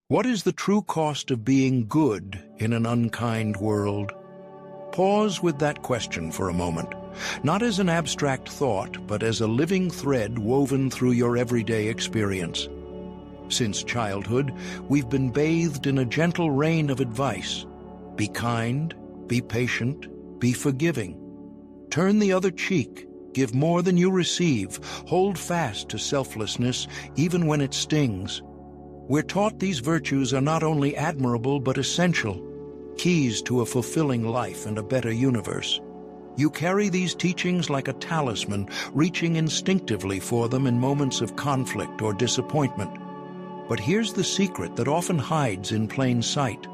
What is the true cost of being good in an unkind world? Pause with that question for a moment, not as an abstract thought, but as a living thread woven through your everyday experience. Since childhood, we've been bathed in a gentle rain of advice. Be kind, be patient, be forgiving. Turn the other cheek, give more than you receive, hold fast to selflessness even when it stings. We're taught these virtues are not only admirable but essential, keys to a fulfilling life and a better universe. You carry these teachings like a talisman, reaching instinctively for them in moments of conflict or disappointment. But here's the secret that often hides in plain sight.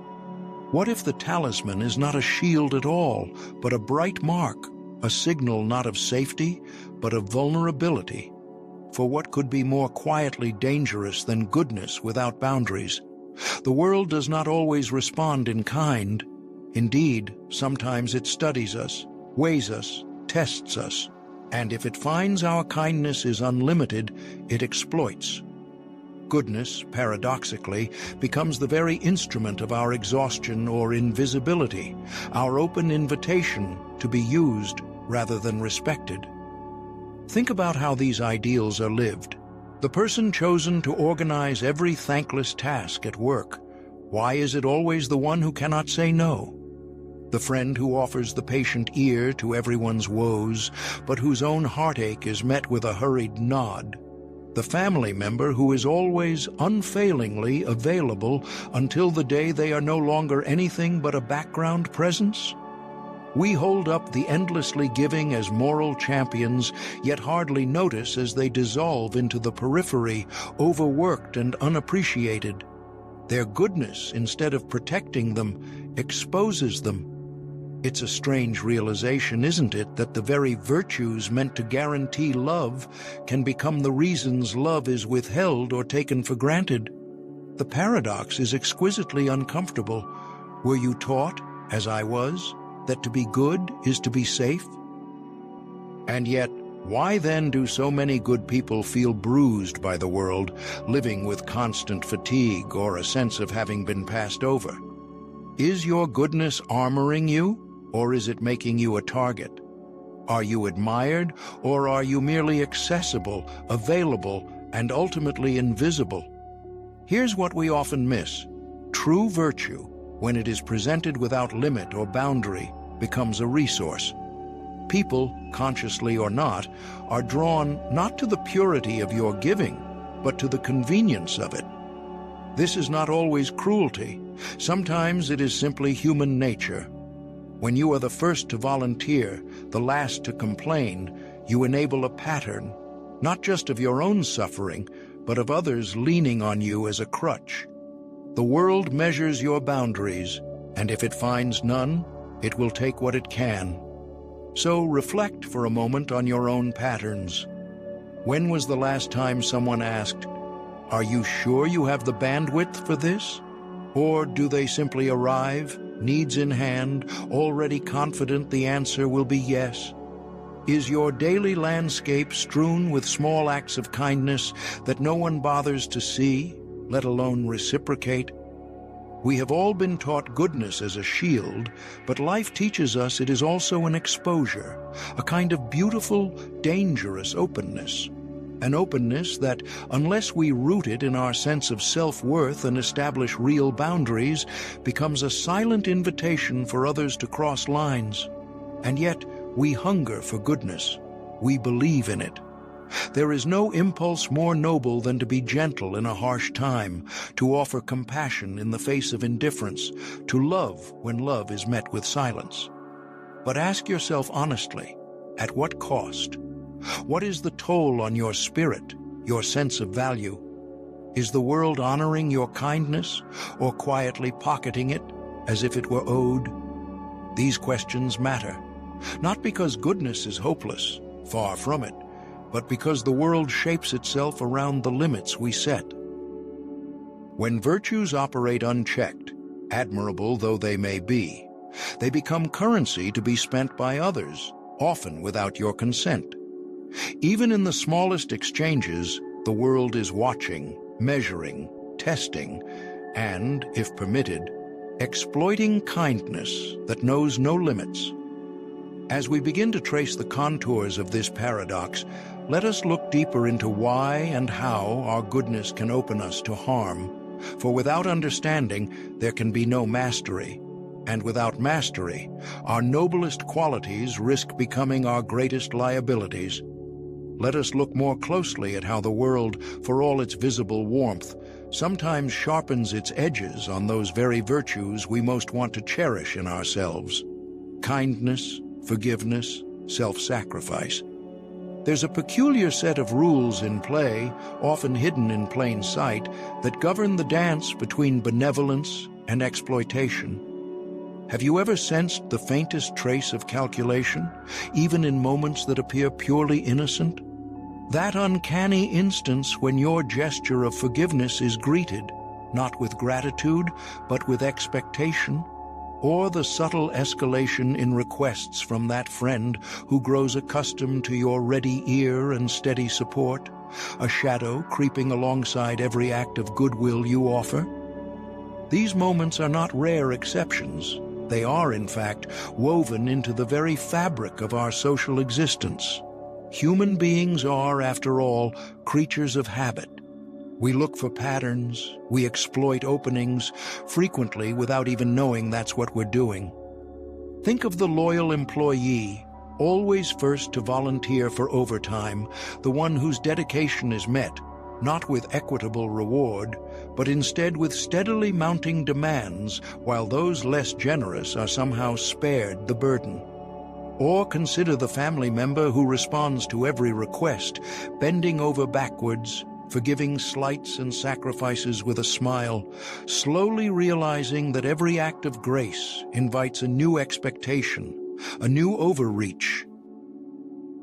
What if the talisman is not a shield at all, but a bright mark, a signal not of safety, but of vulnerability? For what could be more quietly dangerous than goodness without boundaries? The world does not always respond in kind. Indeed, sometimes it studies us, weighs us, tests us, and if it finds our kindness is unlimited, it exploits. Goodness, paradoxically, becomes the very instrument of our exhaustion or invisibility, our open invitation to be used rather than respected. Think about how these ideals are lived. The person chosen to organize every thankless task at work. Why is it always the one who cannot say no? The friend who offers the patient ear to everyone's woes, but whose own heartache is met with a hurried nod. The family member who is always unfailingly available until the day they are no longer anything but a background presence? We hold up the endlessly giving as moral champions, yet hardly notice as they dissolve into the periphery, overworked and unappreciated. Their goodness, instead of protecting them, exposes them. It's a strange realization, isn't it, that the very virtues meant to guarantee love can become the reasons love is withheld or taken for granted. The paradox is exquisitely uncomfortable. Were you taught, as I was, that to be good is to be safe? And yet, why then do so many good people feel bruised by the world, living with constant fatigue or a sense of having been passed over? Is your goodness armoring you, or is it making you a target? Are you admired, or are you merely accessible, available, and ultimately invisible? Here's what we often miss. True virtue, when it is presented without limit or boundary, becomes a resource. People, consciously or not, are drawn not to the purity of your giving, but to the convenience of it. This is not always cruelty. Sometimes it is simply human nature. When you are the first to volunteer, the last to complain, you enable a pattern, not just of your own suffering, but of others leaning on you as a crutch. The world measures your boundaries, and if it finds none, it will take what it can. So reflect for a moment on your own patterns. When was the last time someone asked, "Are you sure you have the bandwidth for this?" Or do they simply arrive, needs in hand, already confident the answer will be yes? Is your daily landscape strewn with small acts of kindness that no one bothers to see, let alone reciprocate? We have all been taught goodness as a shield, but life teaches us it is also an exposure, a kind of beautiful, dangerous openness. An openness that, unless we root it in our sense of self-worth and establish real boundaries, becomes a silent invitation for others to cross lines. And yet, we hunger for goodness. We believe in it. There is no impulse more noble than to be gentle in a harsh time, to offer compassion in the face of indifference, to love when love is met with silence. But ask yourself honestly, at what cost? What is the toll on your spirit, your sense of value? Is the world honoring your kindness, or quietly pocketing it as if it were owed? These questions matter, not because goodness is hopeless, far from it, but because the world shapes itself around the limits we set. When virtues operate unchecked, admirable though they may be, they become currency to be spent by others, often without your consent. Even in the smallest exchanges, the world is watching, measuring, testing, and, if permitted, exploiting kindness that knows no limits. As we begin to trace the contours of this paradox, let us look deeper into why and how our goodness can open us to harm. For without understanding, there can be no mastery. And without mastery, our noblest qualities risk becoming our greatest liabilities. Let us look more closely at how the world, for all its visible warmth, sometimes sharpens its edges on those very virtues we most want to cherish in ourselves: kindness, forgiveness, self-sacrifice. There's a peculiar set of rules in play, often hidden in plain sight, that govern the dance between benevolence and exploitation. Have you ever sensed the faintest trace of calculation, even in moments that appear purely innocent? That uncanny instance when your gesture of forgiveness is greeted, not with gratitude, but with expectation, or the subtle escalation in requests from that friend who grows accustomed to your ready ear and steady support, a shadow creeping alongside every act of goodwill you offer. These moments are not rare exceptions. They are, in fact, woven into the very fabric of our social existence. Human beings are, after all, creatures of habit. We look for patterns, we exploit openings, frequently without even knowing that's what we're doing. Think of the loyal employee, always first to volunteer for overtime, the one whose dedication is met, not with equitable reward, but instead with steadily mounting demands, while those less generous are somehow spared the burden. Or consider the family member who responds to every request, bending over backwards, forgiving slights and sacrifices with a smile, slowly realizing that every act of grace invites a new expectation, a new overreach.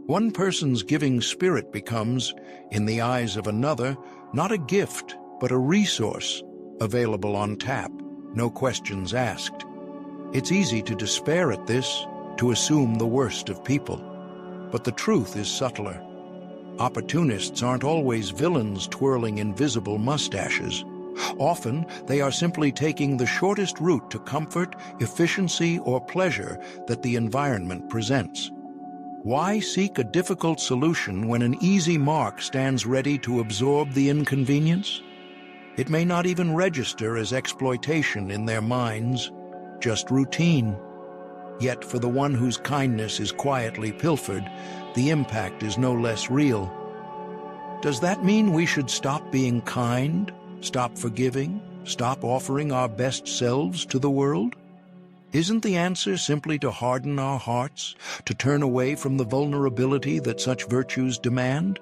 One person's giving spirit becomes, in the eyes of another, not a gift, but a resource, available on tap, no questions asked. It's easy to despair at this, to assume the worst of people. But the truth is subtler. Opportunists aren't always villains twirling invisible mustaches. Often, they are simply taking the shortest route to comfort, efficiency, or pleasure that the environment presents. Why seek a difficult solution when an easy mark stands ready to absorb the inconvenience? It may not even register as exploitation in their minds, just routine. Yet for the one whose kindness is quietly pilfered, the impact is no less real. Does that mean we should stop being kind, stop forgiving, stop offering our best selves to the world? Isn't the answer simply to harden our hearts, to turn away from the vulnerability that such virtues demand?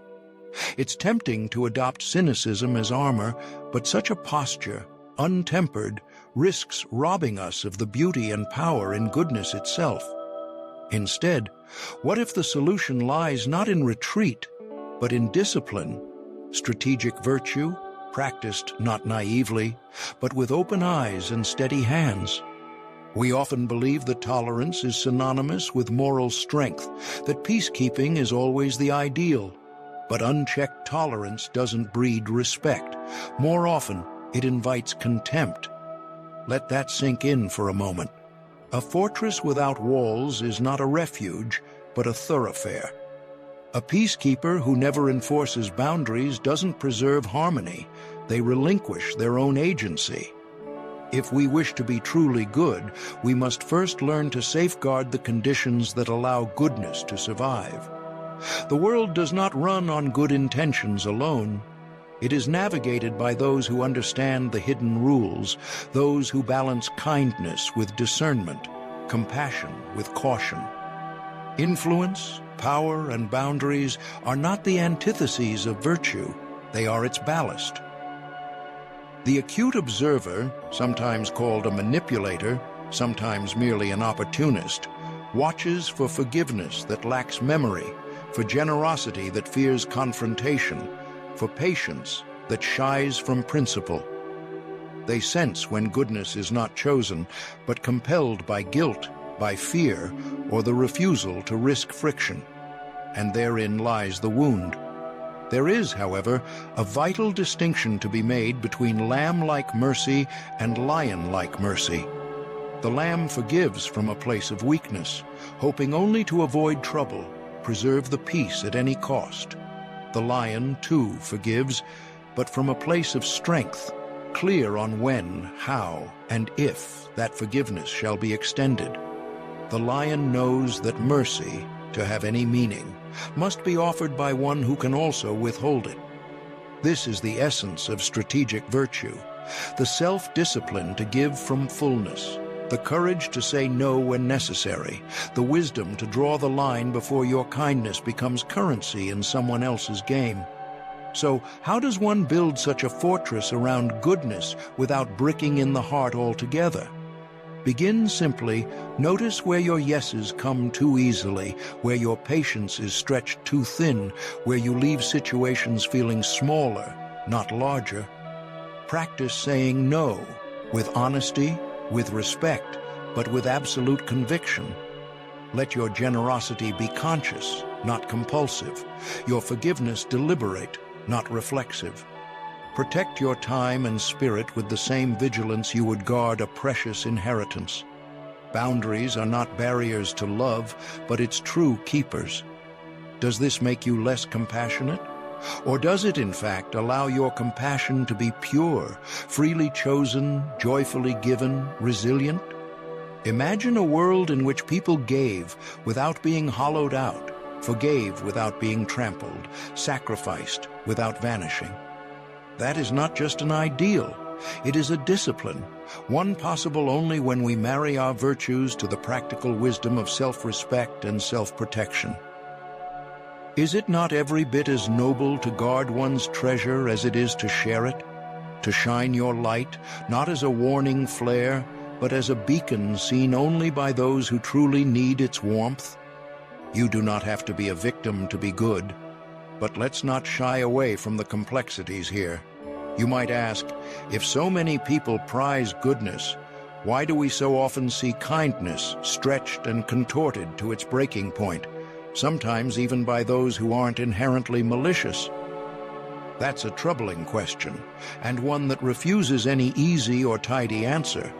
It's tempting to adopt cynicism as armor, but such a posture, untempered, risks robbing us of the beauty and power in goodness itself. Instead, what if the solution lies not in retreat, but in discipline, strategic virtue, practiced not naively, but with open eyes and steady hands? We often believe that tolerance is synonymous with moral strength, that peacekeeping is always the ideal. But unchecked tolerance doesn't breed respect. More often, it invites contempt. Let that sink in for a moment. A fortress without walls is not a refuge, but a thoroughfare. A peacekeeper who never enforces boundaries doesn't preserve harmony. They relinquish their own agency. If we wish to be truly good, we must first learn to safeguard the conditions that allow goodness to survive. The world does not run on good intentions alone. It is navigated by those who understand the hidden rules, those who balance kindness with discernment, compassion with caution. Influence, power, and boundaries are not the antitheses of virtue. They are its ballast. The acute observer, sometimes called a manipulator, sometimes merely an opportunist, watches for forgiveness that lacks memory, for generosity that fears confrontation, for patience that shies from principle. They sense when goodness is not chosen, but compelled by guilt, by fear, or the refusal to risk friction. And therein lies the wound. There is, however, a vital distinction to be made between lamb-like mercy and lion-like mercy. The lamb forgives from a place of weakness, hoping only to avoid trouble, preserve the peace at any cost. The lion, too, forgives, but from a place of strength, clear on when, how, and if that forgiveness shall be extended. The lion knows that mercy, to have any meaning, must be offered by one who can also withhold it. This is the essence of strategic virtue, the self-discipline to give from fullness, the courage to say no when necessary, the wisdom to draw the line before your kindness becomes currency in someone else's game. So, how does one build such a fortress around goodness without bricking in the heart altogether? Begin simply. Notice where your yeses come too easily, where your patience is stretched too thin, where you leave situations feeling smaller, not larger. Practice saying no, with honesty, with respect, but with absolute conviction. Let your generosity be conscious, not compulsive. Your forgiveness deliberate, not reflexive. Protect your time and spirit with the same vigilance you would guard a precious inheritance. Boundaries are not barriers to love, but its true keepers. Does this make you less compassionate? Or does it, in fact, allow your compassion to be pure, freely chosen, joyfully given, resilient? Imagine a world in which people gave without being hollowed out, forgave without being trampled, sacrificed without vanishing. That is not just an ideal, it is a discipline, one possible only when we marry our virtues to the practical wisdom of self-respect and self-protection. Is it not every bit as noble to guard one's treasure as it is to share it? To shine your light, not as a warning flare, but as a beacon seen only by those who truly need its warmth? You do not have to be a victim to be good, but let's not shy away from the complexities here. You might ask, if so many people prize goodness, why do we so often see kindness stretched and contorted to its breaking point, sometimes even by those who aren't inherently malicious? That's a troubling question, and one that refuses any easy or tidy answer.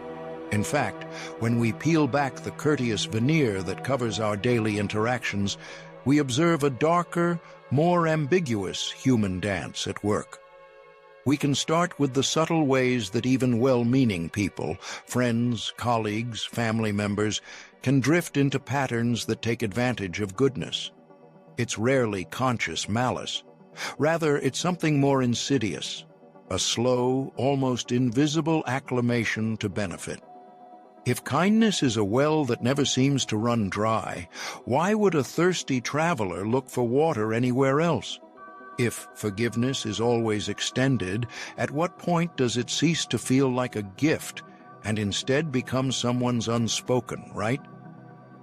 In fact, when we peel back the courteous veneer that covers our daily interactions, we observe a darker, more ambiguous human dance at work. We can start with the subtle ways that even well-meaning people, friends, colleagues, family members, can drift into patterns that take advantage of goodness. It's rarely conscious malice. Rather, it's something more insidious, a slow, almost invisible acclimation to benefit. If kindness is a well that never seems to run dry, why would a thirsty traveler look for water anywhere else? If forgiveness is always extended, at what point does it cease to feel like a gift and instead become someone's unspoken right?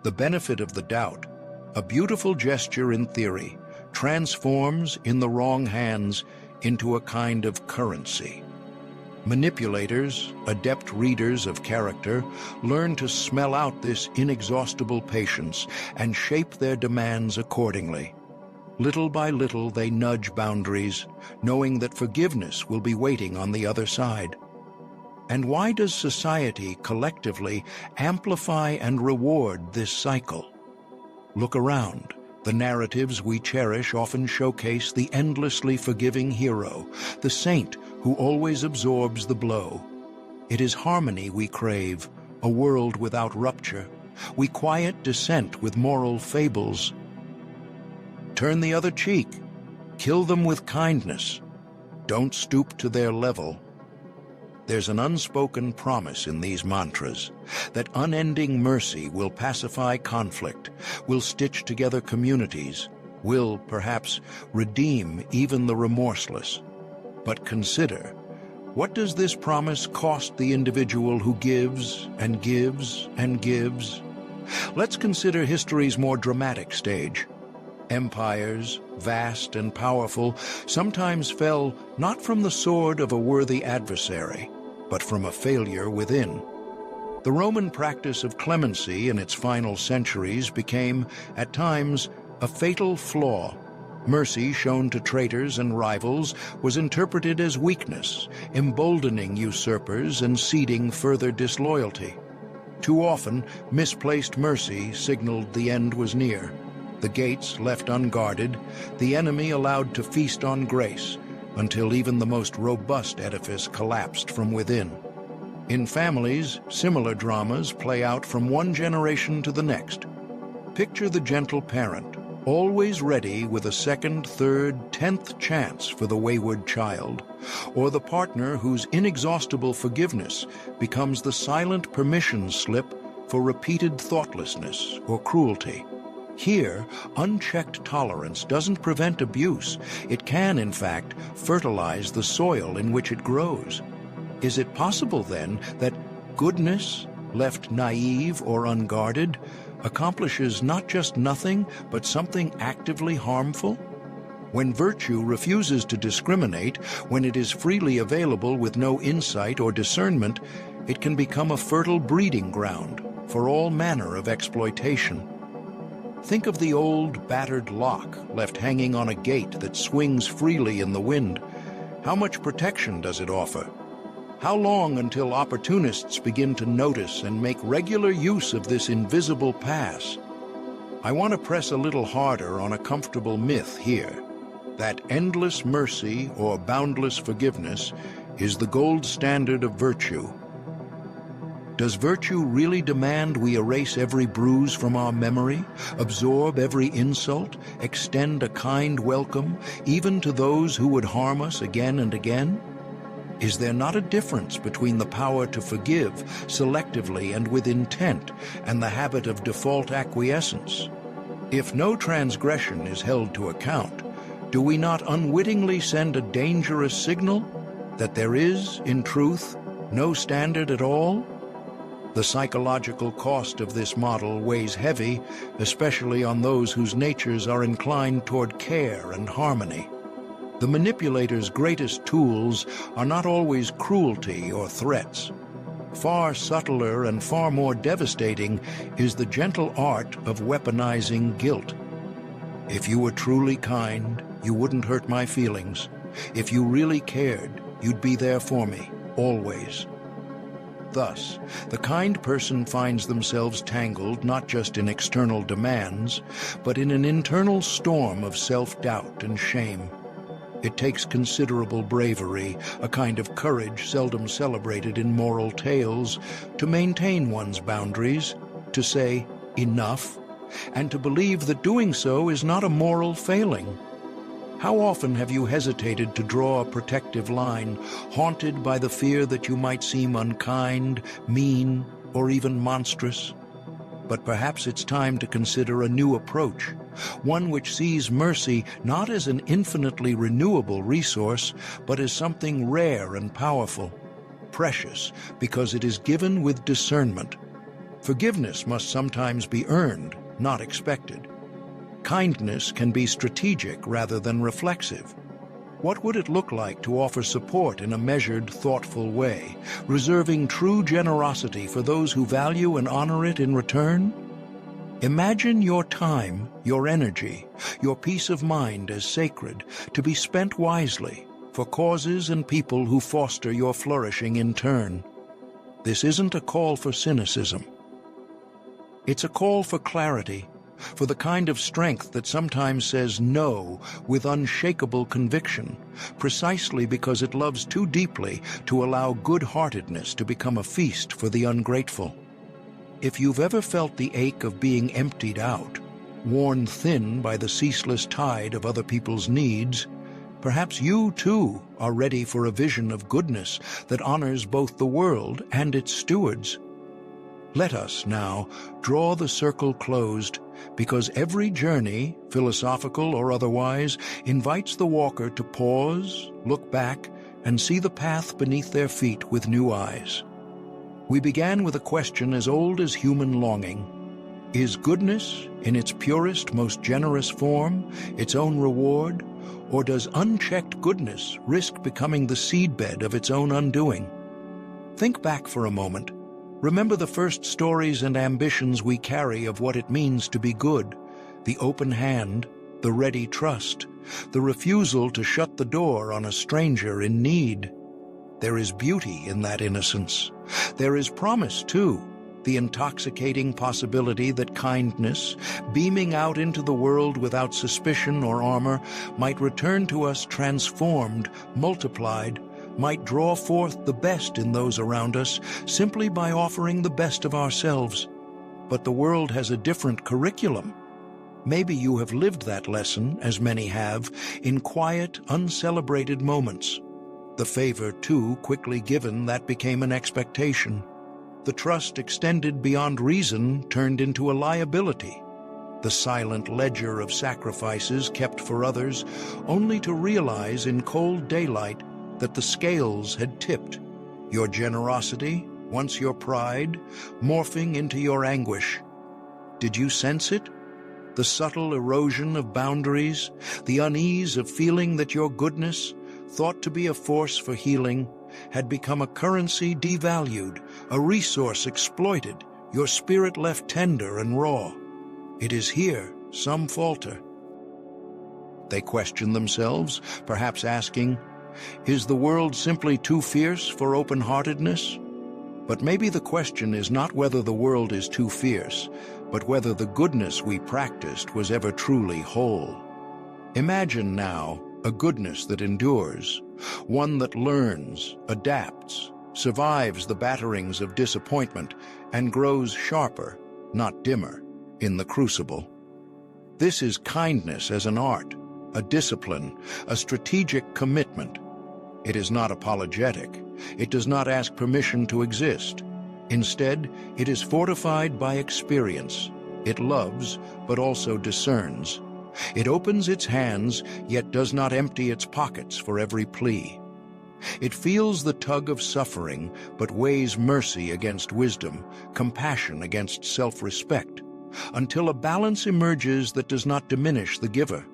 The benefit of the doubt, a beautiful gesture in theory, transforms, in the wrong hands, into a kind of currency. Manipulators, adept readers of character, learn to smell out this inexhaustible patience and shape their demands accordingly. Little by little they nudge boundaries, knowing that forgiveness will be waiting on the other side. And why does society collectively amplify and reward this cycle? Look around. The narratives we cherish often showcase the endlessly forgiving hero, the saint who always absorbs the blow. It is harmony we crave, a world without rupture. We quiet dissent with moral fables. Turn the other cheek. Kill them with kindness. Don't stoop to their level. There's an unspoken promise in these mantras that unending mercy will pacify conflict, will stitch together communities, will, perhaps, redeem even the remorseless. But consider, what does this promise cost the individual who gives and gives and gives? Let's consider history's more dramatic stage. Empires, vast and powerful, sometimes fell not from the sword of a worthy adversary, but from a failure within. The Roman practice of clemency in its final centuries became, at times, a fatal flaw, Mercy shown to traitors and rivals was interpreted as weakness, emboldening usurpers and seeding further disloyalty. Too often, misplaced mercy signaled the end was near. The gates left unguarded, the enemy allowed to feast on grace, until even the most robust edifice collapsed from within. In families, similar dramas play out from one generation to the next. Picture the gentle parent, always ready with a second, third, 10th chance for the wayward child, or the partner whose inexhaustible forgiveness becomes the silent permission slip for repeated thoughtlessness or cruelty. Here, unchecked tolerance doesn't prevent abuse. It can, in fact, fertilize the soil in which it grows. Is it possible, then, that goodness, left naive or unguarded, accomplishes not just nothing, but something actively harmful? When virtue refuses to discriminate, when it is freely available with no insight or discernment, it can become a fertile breeding ground for all manner of exploitation. Think of the old, battered lock left hanging on a gate that swings freely in the wind. How much protection does it offer? How long until opportunists begin to notice and make regular use of this invisible pass? I want to press a little harder on a comfortable myth here, that endless mercy or boundless forgiveness is the gold standard of virtue. Does virtue really demand we erase every bruise from our memory, absorb every insult, extend a kind welcome, even to those who would harm us again and again? Is there not a difference between the power to forgive selectively and with intent and the habit of default acquiescence? If no transgression is held to account, do we not unwittingly send a dangerous signal that there is, in truth, no standard at all? The psychological cost of this model weighs heavy, especially on those whose natures are inclined toward care and harmony. The manipulator's greatest tools are not always cruelty or threats. Far subtler and far more devastating is the gentle art of weaponizing guilt. If you were truly kind, you wouldn't hurt my feelings. If you really cared, you'd be there for me, always. Thus, the kind person finds themselves tangled not just in external demands, but in an internal storm of self-doubt and shame. It takes considerable bravery, a kind of courage seldom celebrated in moral tales, to maintain one's boundaries, to say enough, and to believe that doing so is not a moral failing. How often have you hesitated to draw a protective line, haunted by the fear that you might seem unkind, mean, or even monstrous? But perhaps it's time to consider a new approach, one which sees mercy not as an infinitely renewable resource, but as something rare and powerful, precious because it is given with discernment. Forgiveness must sometimes be earned, not expected. Kindness can be strategic rather than reflexive. What would it look like to offer support in a measured, thoughtful way, reserving true generosity for those who value and honor it in return? Imagine your time, your energy, your peace of mind as sacred, to be spent wisely for causes and people who foster your flourishing in turn. This isn't a call for cynicism. It's a call for clarity, for the kind of strength that sometimes says no with unshakable conviction, precisely because it loves too deeply to allow good-heartedness to become a feast for the ungrateful. If you've ever felt the ache of being emptied out, worn thin by the ceaseless tide of other people's needs, perhaps you, too, are ready for a vision of goodness that honors both the world and its stewards. Let us now draw the circle closed, because every journey, philosophical or otherwise, invites the walker to pause, look back, and see the path beneath their feet with new eyes. We began with a question as old as human longing. Is goodness, in its purest, most generous form, its own reward, or does unchecked goodness risk becoming the seedbed of its own undoing? Think back for a moment. Remember the first stories and ambitions we carry of what it means to be good, the open hand, the ready trust, the refusal to shut the door on a stranger in need. There is beauty in that innocence. There is promise, too, the intoxicating possibility that kindness, beaming out into the world without suspicion or armor, might return to us transformed, multiplied, might draw forth the best in those around us simply by offering the best of ourselves. But the world has a different curriculum. Maybe you have lived that lesson, as many have, in quiet, uncelebrated moments. The favor, too, quickly given, that became an expectation. The trust extended beyond reason turned into a liability. The silent ledger of sacrifices kept for others, only to realize in cold daylight that the scales had tipped. Your generosity, once your pride, morphing into your anguish. Did you sense it? The subtle erosion of boundaries, the unease of feeling that your goodness, thought to be a force for healing, had become a currency devalued, a resource exploited, your spirit left tender and raw. It is here some falter. They question themselves, perhaps asking, is the world simply too fierce for open-heartedness? But maybe the question is not whether the world is too fierce, but whether the goodness we practiced was ever truly whole. Imagine now a goodness that endures, one that learns, adapts, survives the batterings of disappointment, and grows sharper, not dimmer, in the crucible. This is kindness as an art, a discipline, a strategic commitment. It is not apologetic. It does not ask permission to exist. Instead, it is fortified by experience. It loves, but also discerns. It opens its hands, yet does not empty its pockets for every plea. It feels the tug of suffering, but weighs mercy against wisdom, compassion against self-respect, until a balance emerges that does not diminish the giver.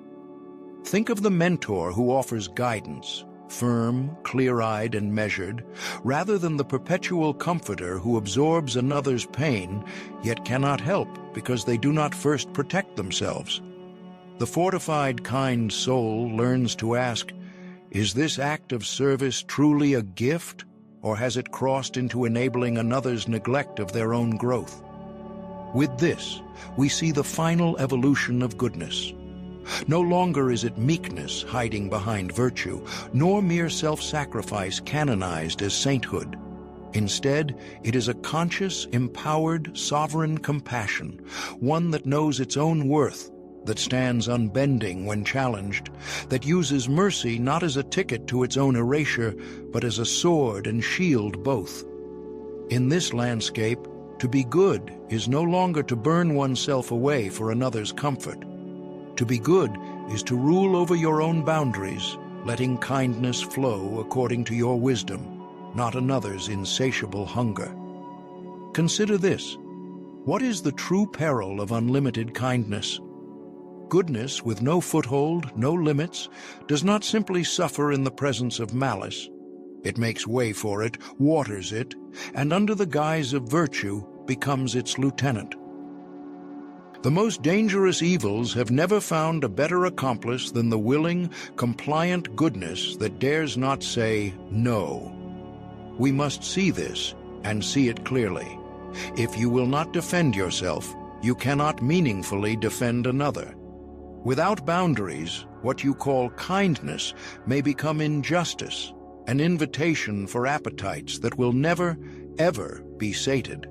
Think of the mentor who offers guidance, firm, clear-eyed, and measured, rather than the perpetual comforter who absorbs another's pain, yet cannot help because they do not first protect themselves. The fortified, kind soul learns to ask, is this act of service truly a gift, or has it crossed into enabling another's neglect of their own growth? With this, we see the final evolution of goodness. No longer is it meekness hiding behind virtue, nor mere self-sacrifice canonized as sainthood. Instead, it is a conscious, empowered, sovereign compassion, one that knows its own worth, that stands unbending when challenged, that uses mercy not as a ticket to its own erasure, but as a sword and shield both. In this landscape, to be good is no longer to burn oneself away for another's comfort. To be good is to rule over your own boundaries, letting kindness flow according to your wisdom, not another's insatiable hunger. Consider this. What is the true peril of unlimited kindness? Goodness with no foothold, no limits, does not simply suffer in the presence of malice. It makes way for it, waters it, and under the guise of virtue becomes its lieutenant. The most dangerous evils have never found a better accomplice than the willing, compliant goodness that dares not say no. We must see this, and see it clearly. If you will not defend yourself, you cannot meaningfully defend another. Without boundaries, what you call kindness may become injustice, an invitation for appetites that will never, ever be sated.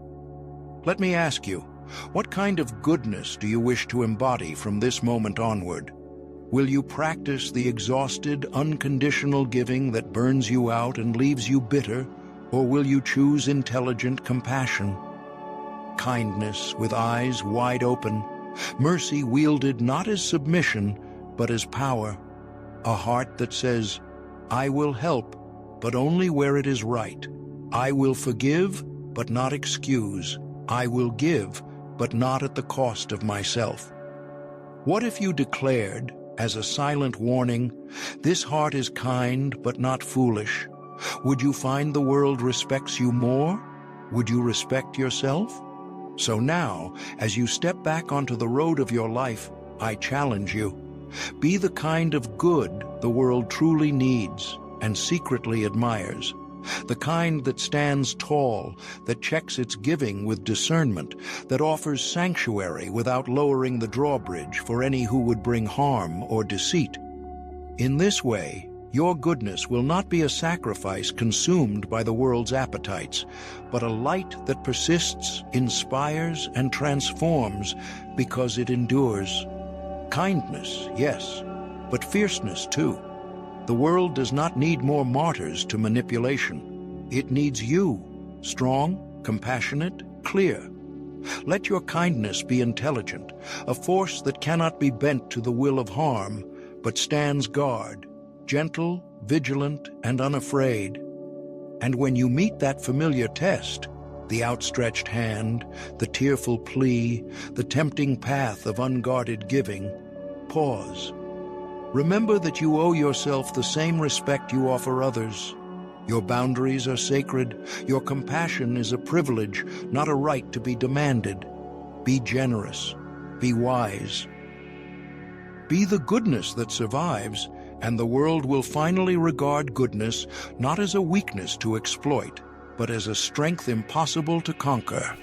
Let me ask you, what kind of goodness do you wish to embody from this moment onward? Will you practice the exhausted, unconditional giving that burns you out and leaves you bitter, or will you choose intelligent compassion? Kindness with eyes wide open, mercy wielded not as submission, but as power. A heart that says, I will help, but only where it is right. I will forgive, but not excuse. I will give, but not at the cost of myself. What if you declared, as a silent warning, this heart is kind, but not foolish? Would you find the world respects you more? Would you respect yourself? So now, as you step back onto the road of your life, I challenge you. Be the kind of good the world truly needs and secretly admires. The kind that stands tall, that checks its giving with discernment, that offers sanctuary without lowering the drawbridge for any who would bring harm or deceit. In this way, your goodness will not be a sacrifice consumed by the world's appetites, but a light that persists, inspires, and transforms because it endures. Kindness, yes, but fierceness too. The world does not need more martyrs to manipulation. It needs you, strong, compassionate, clear. Let your kindness be intelligent, a force that cannot be bent to the will of harm, but stands guard, gentle, vigilant, and unafraid. And when you meet that familiar test, the outstretched hand, the tearful plea, the tempting path of unguarded giving, pause. Remember that you owe yourself the same respect you offer others. Your boundaries are sacred. Your compassion is a privilege, not a right to be demanded. Be generous. Be wise. Be the goodness that survives, and the world will finally regard goodness not as a weakness to exploit, but as a strength impossible to conquer.